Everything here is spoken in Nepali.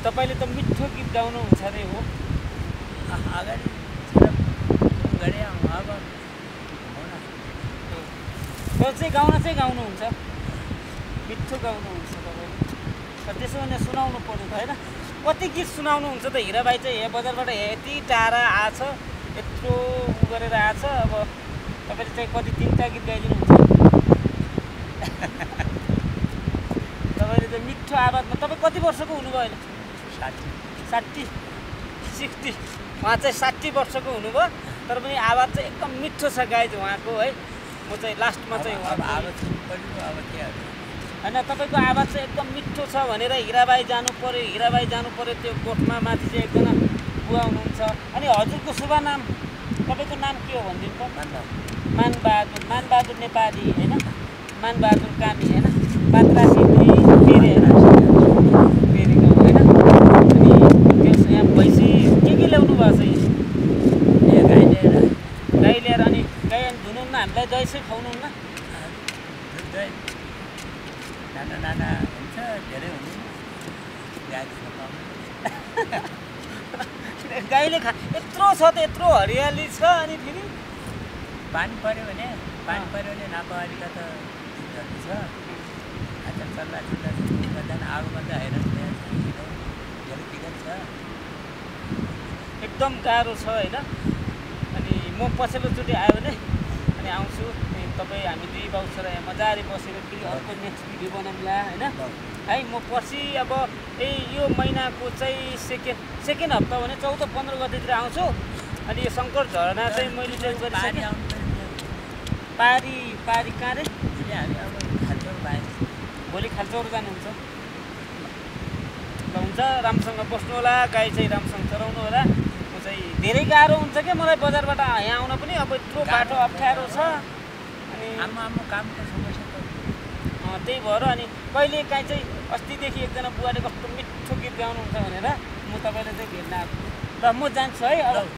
तपाईले त मिठो गीत गाउनुहुन्छ रे हो अगाडि गरे अब त्यो चाहिँ गाउनुहुन्छ मिठो गाउनुहुन्छ तपाईले त्यसो भने सुनाउनु पर्यो त हैन कति गीत सुनाउनुहुन्छ त हिराबाई चाहिँ यहाँ बजारबाट यति टाढा आछ यत्रो गरेर आछ अब तपाईले चाहिँ कति तीनटा गीत गाइदिनुहुन्छ तपाईले त मिठो आवाजमा तपाई कति वर्षको हुनुभयो अहिले 60 60 उहाँ चाहिँ 60 वर्षको हुनुभयो तर पनि आवाज चाहिँ एकदम मिठो छ गाइज उहाँको है म चाहिँ लास्टमा चाहिँ आवाज अब के हैन तपाईको आवाज चाहिँ एकदम मिठो छ भनेर हिराबाई जानु पर्यो त्यो गोठमा माथि चाहिँ एकजना बुवा हुनुहुन्छ अनि हजुरको शुभ नाम तपाईको नाम के हो भनिदिनु त मानबहादुर नेपाली हैन मानबहादुर कामी हैन पात्रासी फेरि हैन फेरिको हैन अनि त्यस यहाँ भैँसी के ल्याउनु भएको छ गाई लिएर अनि गाई धुनुहुन्न हामीलाई दही चाहिँ खुवाउनुहुन्न नाना हुन्छ धेरै हुन्छ गाईले यत्रो छ त यत्रो हरियाली छ अनि फेरि पानी पर्यो भने नापालिका त छ आजकल चल्ला गर्दैन आगोमा त हैरान धेरै दिक्कत छ एकदम गाह्रो छ हैन म पछिल्लोचोटि आयो भने अनि आउँछु अनि तपाईँ हामी दुई बाउ छोरा यहाँ मजाले बसेर फेरि अर्को नेक्स्ट भिडियो बनाउँला होइन है। म पर्सि अब यो महिनाको चाहिँ सेकेन्ड हप्ता भने 14-15 गतेतिर आउँछु। अनि यो शङ्कर झरना चाहिँ मैले चाहिँ गरिसकेँ। पारी कहाँ रे? भोलि खाल्चौर जानुहुन्छ? ल हुन्छ, राम्रोसँग बस्नु होला, गाई चाहिँ राम्रोसँग चराउनु होला। म चाहिँ धेरै गाह्रो हुन्छ क्या मलाई बजारबाट यहाँ आउन पनि, अब यत्रो बाटो अप्ठ्यारो छ अनि कामको समस्या त्यही भएर अनि कहिले काहीँ चाहिँ अस्तिदेखि एकजना बुवाले कस्तो मिठो गीत गाउनुहुन्छ भनेर म तपाईँलाई चाहिँ भेट्न आएको। ल म जान्छु है अब।